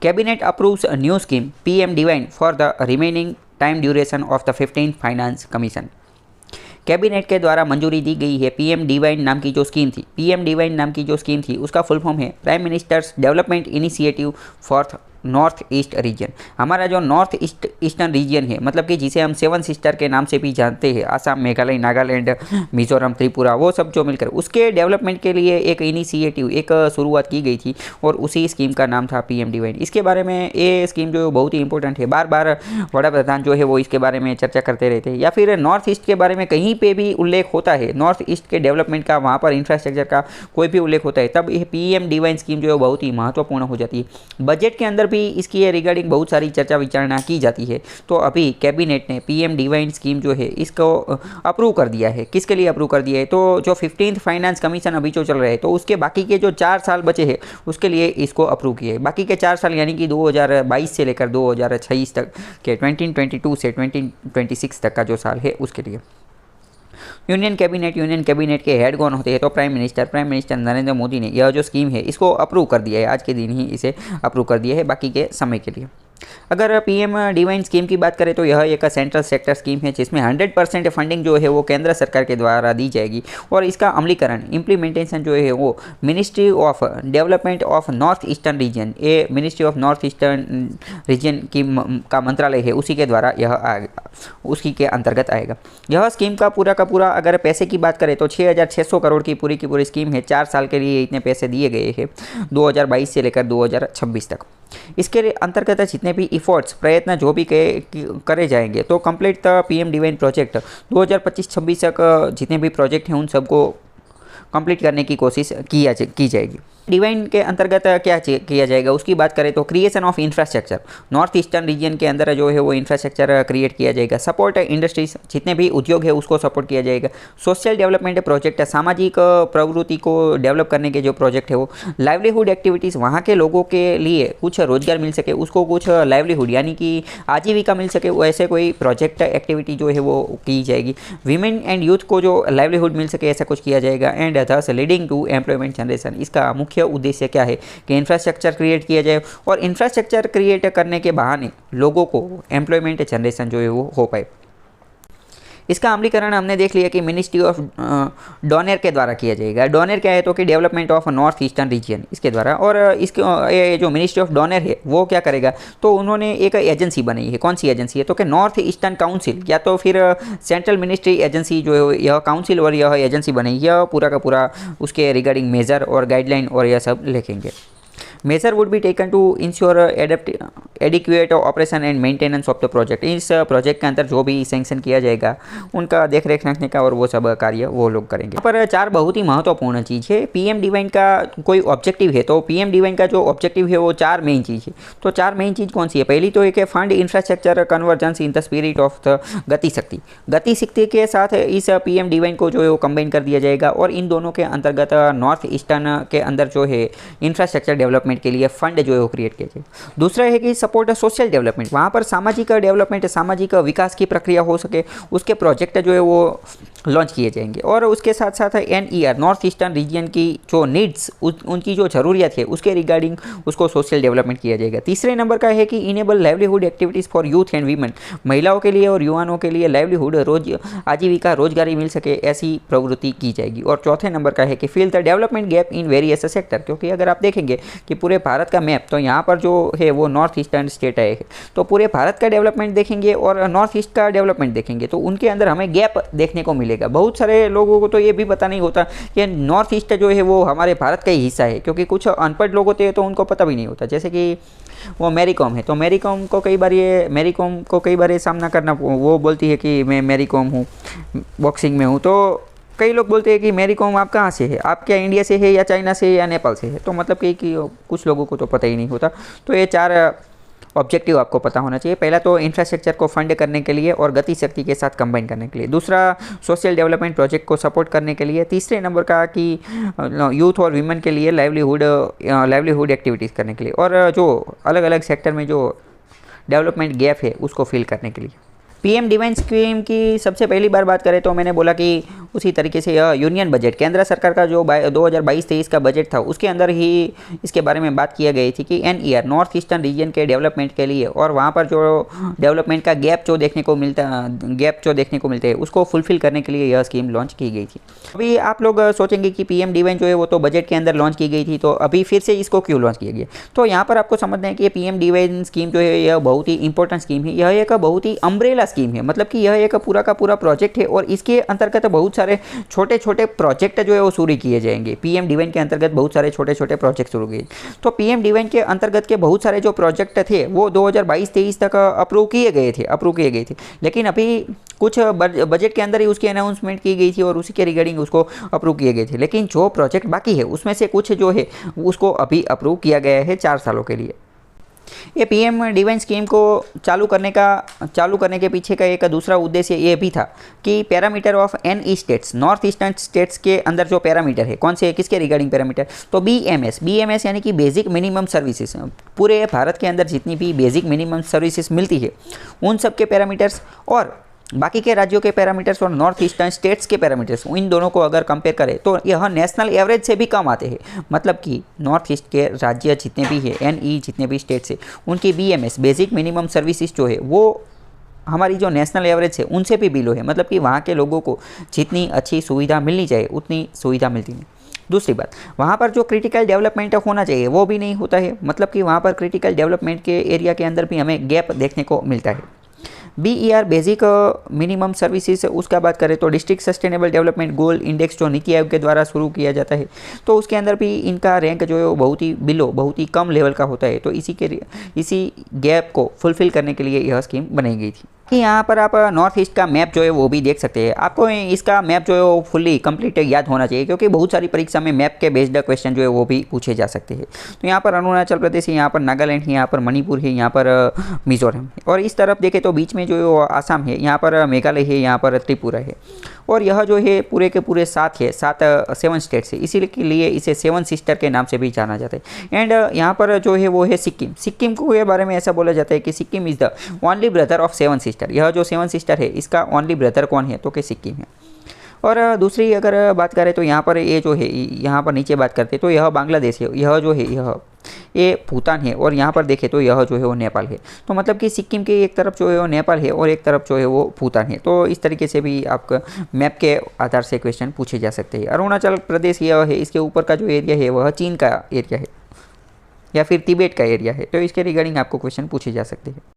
Cabinet approves a new scheme PM divine for the remaining time duration of the 15th finance commission. Cabinet के द्वारा मंजूरी दी गई है PM divine नाम की जो स्कीम थी, पीएम डिवाइन नाम की जो स्कीम थी उसका फुल फॉर्म है prime ministers development initiative for north east region. हमारा जो नॉर्थ ईस्टर्न रीजन है, मतलब कि जिसे हम सेवन सिस्टर के नाम से भी जानते हैं, आसाम, मेघालय, नागालैंड, मिजोरम, त्रिपुरा, वो सब जो मिलकर उसके डेवलपमेंट के लिए एक इनिशिएटिव, एक शुरुआत की गई थी और उसी स्कीम का नाम था पीएम डिवाइन। इसके बारे में ये स्कीम जो बहुत ही इंपॉर्टेंट है, बार बार वड़ा प्रधान जो है वो इसके बारे में चर्चा करते रहते हैं, या फिर नॉर्थ ईस्ट के बारे में कहीं पे भी उल्लेख होता है, नॉर्थ ईस्ट के डेवलपमेंट का, वहाँ पर इंफ्रास्ट्रक्चर का कोई भी उल्लेख होता है, तब ये पीएम डिवाइन स्कीम जो है बहुत ही महत्वपूर्ण हो जाती है। बजट के अंदर भी इसकी रिगार्डिंग बहुत सारी चर्चा विचारणा की जाती है। तो अभी कैबिनेट ने पीएम डिवाइन स्कीम जो है इसको अप्रूव कर दिया है। किसके लिए अप्रूव कर दिया है? तो जो 15th फाइनेंस कमीशन अभी जो चल रहा है, तो उसके बाकी के जो 4 साल बचे हैं उसके लिए इसको अप्रूव किया है। बाकी के 4 साल यानी कि 2022 से लेकर 2026 तक के 2022 से 2026 तक का जो साल है उसके लिए। यूनियन कैबिनेट के हेड कौन होते हैं? तो प्राइम मिनिस्टर नरेंद्र मोदी ने यह जो स्कीम है इसको अप्रूव कर दिया है, आज के दिन ही इसे अप्रूव कर दिया है बाकी के समय के लिए। अगर पीएम डिवाइन स्कीम की बात करें तो यह एक सेंट्रल सेक्टर स्कीम है जिसमें 100% फंडिंग जो है वो केंद्र सरकार के द्वारा दी जाएगी और इसका अमलीकरण, इम्प्लीमेंटेशन जो है वो ministry of development of north eastern region, ये ministry of north eastern region का मंत्रालय है, उसी के द्वारा यह उसी के अंतर्गत आएगा। यह स्कीम का पूरा अगर पैसे की बात करें तो 6,600 करोड़ की पूरी स्कीम है। 4 साल के लिए इतने पैसे दिए गए हैं 2022 से लेकर 2026 तक। इसके अंतर्गत जितने भी इफोर्ट्स, प्रयत्न जो भी करे जाएंगे तो complete the PM divine project 2025-26 तक जितने भी प्रोजेक्ट हैं उन सबको कंप्लीट करने की कोशिश की जाएगी। डिवाइन के अंतर्गत क्या किया जाएगा उसकी बात करें तो creation of infrastructure, north eastern reason के अंदर जो है वो इंफ्रास्ट्रक्चर क्रिएट किया जाएगा। सपोर्ट इंडस्ट्रीज, जितने भी उद्योग है उसको सपोर्ट किया जाएगा। सोशल डेवलपमेंट प्रोजेक्ट, सामाजिक प्रवृत्ति को डेवलप करने के जो प्रोजेक्ट है वो। लाइवलीहुड एक्टिविटीज़, वहाँ के लोगों के लिए कुछ रोजगार मिल सके, उसको कुछ लाइवलीहुड यानी कि आजीविका मिल सके, वैसे कोई प्रोजेक्ट एक्टिविटी जो है वो की जाएगी। वीमेन एंड यूथ को जो लाइवलीहुड मिल सके ऐसा कुछ किया जाएगा। And thus leading to employment generation, इसका मुख्य उद्देश्य क्या है कि इंफ्रास्ट्रक्चर क्रिएट किया जाए और इंफ्रास्ट्रक्चर क्रिएट करने के बहाने लोगों को एम्प्लॉयमेंट जनरेशन जो है वो हो पाए। इसका अमलीकरण हमने देख लिया कि मिनिस्ट्री ऑफ डोनर के द्वारा किया जाएगा। डोनर क्या है? तो कि development of north eastern reason, इसके द्वारा। और इसके ये जो मिनिस्ट्री ऑफ डोनर है वो क्या करेगा? तो उन्होंने एक एजेंसी बनाई है। कौन सी एजेंसी है? तो कि नॉर्थ ईस्टर्न काउंसिल, या तो फिर सेंट्रल मिनिस्ट्री एजेंसी जो है यह काउंसिल और यह एजेंसी बनी, यह पूरा का पूरा उसके रिगार्डिंग मेजर और गाइडलाइन और यह सब लिखेंगे। Measure would be taken to ensure adequate operation and maintenance of the project. इस प्रोजेक्ट के अंदर जो भी सैंक्शन किया जाएगा उनका देख रेख रखने का और वो सब कार्य वो लोग करेंगे। यहाँ पर 4 बहुत ही महत्वपूर्ण चीज़ है। पीएम डिवाइन का कोई ऑब्जेक्टिव है तो पीएम डिवाइन का जो ऑब्जेक्टिव है वो 4 मेन चीज़ है। तो 4 मेन चीज़ कौन सी है? पहली तो एक है fund infrastructure convergence in the spirit of the Gatishakti के साथ इस पीएम डिवाइन को जो है वो कंबाइन कर दिया जाएगा और इन दोनों के अंतर्गत नॉर्थ ईस्टर्न के अंदर जो है इंफ्रास्ट्रक्चर डेवलपमेंट के लिए फंड जो है वो क्रिएट किया जाए। दूसरा है कि सपोर्ट सोशल डेवलपमेंट, वहाँ पर सामाजिक डेवलपमेंट, सामाजिक विकास की प्रक्रिया हो सके उसके प्रोजेक्ट जो है वो लॉन्च किए जाएंगे। और उसके साथ साथ NER, नॉर्थ ईस्टर्न रीजन की जो नीड्स, उनकी जो ज़रूरियात है उसके रिगार्डिंग उसको सोशल डेवलपमेंट किया जाएगा। तीसरे नंबर का है कि enable livelihood activities for youth and women, महिलाओं के लिए और युवाओं के लिए लाइवलीहुड, आजीविका, रोजगारी मिल सके ऐसी प्रवृत्ति की जाएगी। और चौथे नंबर का है कि fill the development gap in various sector, क्योंकि अगर आप देखेंगे कि पूरे भारत का मैप, तो यहाँ पर जो है वो नॉर्थ ईस्टर्न स्टेट है, तो पूरे भारत का डेवलपमेंट देखेंगे और नॉर्थ ईस्ट का डेवलपमेंट देखेंगे तो उनके अंदर हमें गैप देखने को मिलेगा। बहुत सारे लोगों को तो ये भी पता नहीं होता कि नॉर्थ ईस्ट जो है वो हमारे भारत का ही हिस्सा है, क्योंकि कुछ अनपढ़ लोग होते हैं तो उनको पता भी नहीं होता। जैसे कि वो मैरी कॉम है, तो मैरी कॉम को कई बार ये सामना करना, वो बोलती है कि मैं मैरी कॉम हूँ, बॉक्सिंग में हूँ, तो कई लोग बोलते हैं कि मैरी कॉम आप कहाँ से है, आप क्या इंडिया से है या चाइना से या नेपाल से है, तो मतलब कि कुछ लोगों को तो पता ही नहीं होता। तो ये 4 ऑब्जेक्टिव आपको पता होना चाहिए। पहला तो इंफ्रास्ट्रक्चर को फंड करने के लिए और गति शक्ति के साथ कंबाइन करने के लिए। दूसरा सोशल डेवलपमेंट प्रोजेक्ट को सपोर्ट करने के लिए। तीसरे नंबर का कि यूथ और वीमेन के लिए लाइवलीहुड एक्टिविटीज़ करने के लिए। और जो अलग अलग सेक्टर में जो डेवलपमेंट गैप है उसको फिल करने के लिए। पीएम डिवाइन स्कीम की सबसे पहली बार बात करें तो मैंने बोला कि उसी तरीके से यह यूनियन बजट, केंद्र सरकार का जो 2022-23 का बजट था उसके अंदर ही इसके बारे में बात किया गई थी कि NER नॉर्थ ईस्टर्न रीजन के डेवलपमेंट के लिए, और वहाँ पर जो डेवलपमेंट का गैप जो देखने को मिलते हैं उसको फुलफिल करने के लिए यह स्कीम लॉन्च की गई थी। अभी आप लोग सोचेंगे कि पीएम डिवाइन जो है वो तो बजट के अंदर लॉन्च की गई थी, तो अभी फिर से इसको क्यों लॉन्च किया गया? तो यहाँ पर आपको समझना है कि पीएम डिवाइन स्कीम जो है यह बहुत ही इंपॉर्टेंट स्कीम है, यह एक बहुत ही अम्ब्रेला स्कीम है, मतलब कि यह एक पूरा का पूरा प्रोजेक्ट है और इसके अंतर्गत बहुत सारे छोटे छोटे प्रोजेक्ट जो है वो शुरू किए जाएंगे। पीएम डिवाइन के अंतर्गत बहुत सारे छोटे छोटे प्रोजेक्ट शुरू किए, तो पीएम डिवाइन के अंतर्गत के बहुत सारे जो प्रोजेक्ट थे वो 2022-23 तक अप्रूव किए गए थे, लेकिन अभी कुछ बजट के अंदर ही उसकी अनाउंसमेंट की गई थी और उसी के रिगार्डिंग उसको अप्रूव किए गए थे, लेकिन जो प्रोजेक्ट बाकी है उसमें से कुछ जो है उसको अभी अप्रूव किया गया है 4 सालों के लिए। ये पीएम डिवाइन स्कीम को चालू करने के पीछे का एक दूसरा उद्देश्य ये भी था कि parameter of NE states, north eastern states के अंदर जो पैरामीटर है, कौन से, किसके रिगार्डिंग पैरामीटर, तो BMS यानी कि बेसिक मिनिमम सर्विसेज, पूरे भारत के अंदर जितनी भी बेसिक मिनिमम सर्विसेज मिलती है उन सब के पैरामीटर्स और बाकी के राज्यों के पैरामीटर्स और नॉर्थ ईस्टर्न स्टेट्स के पैरामीटर्स, इन दोनों को अगर कंपेयर करें तो यह नेशनल एवरेज से भी कम आते हैं। मतलब कि नॉर्थ ईस्ट के राज्य जितने भी हैं, NE जितने भी स्टेट्स हैं, उनकी BMS बेसिक मिनिमम सर्विसेज जो है वो हमारी जो नेशनल एवरेज है उनसे भी बिलो है। मतलब कि वहाँ के लोगों को जितनी अच्छी सुविधा मिलनी चाहिए उतनी सुविधा मिलती नहीं। दूसरी बात, वहाँ पर जो क्रिटिकल डेवलपमेंट होना चाहिए वो भी नहीं होता है, मतलब कि वहाँ पर क्रिटिकल डेवलपमेंट के एरिया के अंदर भी हमें गैप देखने को मिलता है। BER बेसिक मिनिमम सर्विसेज, उसका बात करें तो district sustainable development goal index जो नीति आयोग के द्वारा शुरू किया जाता है, तो उसके अंदर भी इनका रैंक जो है वो बहुत ही कम लेवल का होता है। तो इसी गैप को फुलफिल करने के लिए यह स्कीम बनाई गई थी। यहाँ पर आप नॉर्थ ईस्ट का मैप जो है वो भी देख सकते हैं। आपको इसका मैप जो है वो फुल्ली कंप्लीट याद होना चाहिए, क्योंकि बहुत सारी परीक्षा में मैप के बेस्ड क्वेश्चन जो है वो भी पूछे जा सकते हैं। तो यहाँ पर अरुणाचल प्रदेश है, यहाँ पर नागालैंड है, यहाँ पर मणिपुर है, यहाँ पर मिजोरम है, और इस तरफ देखें तो बीच में जो है वो आसाम है, यहाँ पर मेघालय है, यहाँ पर त्रिपुरा है, और यह जो है पूरे के पूरे 7 स्टेट्स है, इसीलिए इसे 7 सिस्टर के नाम से भी जाना जाता है। एंड यहाँ पर जो है वो है सिक्किम को के बारे में ऐसा बोला जाता है कि Sikkim is the only brother of 7 sister. यह जो 7 सिस्टर है इसका ओनली ब्रदर कौन है, तो कि सिक्किम है। और दूसरी अगर बात करें तो यहाँ पर ये जो है, यहाँ पर नीचे बात करते तो यह बांग्लादेश है, यह जो है ये भूटान है, और यहाँ पर देखें तो यह जो है वो नेपाल है। तो मतलब कि सिक्किम के एक तरफ जो है वो नेपाल है और एक तरफ जो है वो भूटान है। तो इस तरीके से भी आपका मैप के आधार से क्वेश्चन पूछे जा सकते हैं। अरुणाचल प्रदेश यह है, इसके ऊपर का जो एरिया है वह चीन का एरिया है या फिर तिब्बत का एरिया है, तो इसके रिगार्डिंग आपको क्वेश्चन पूछे जा सकते हैं।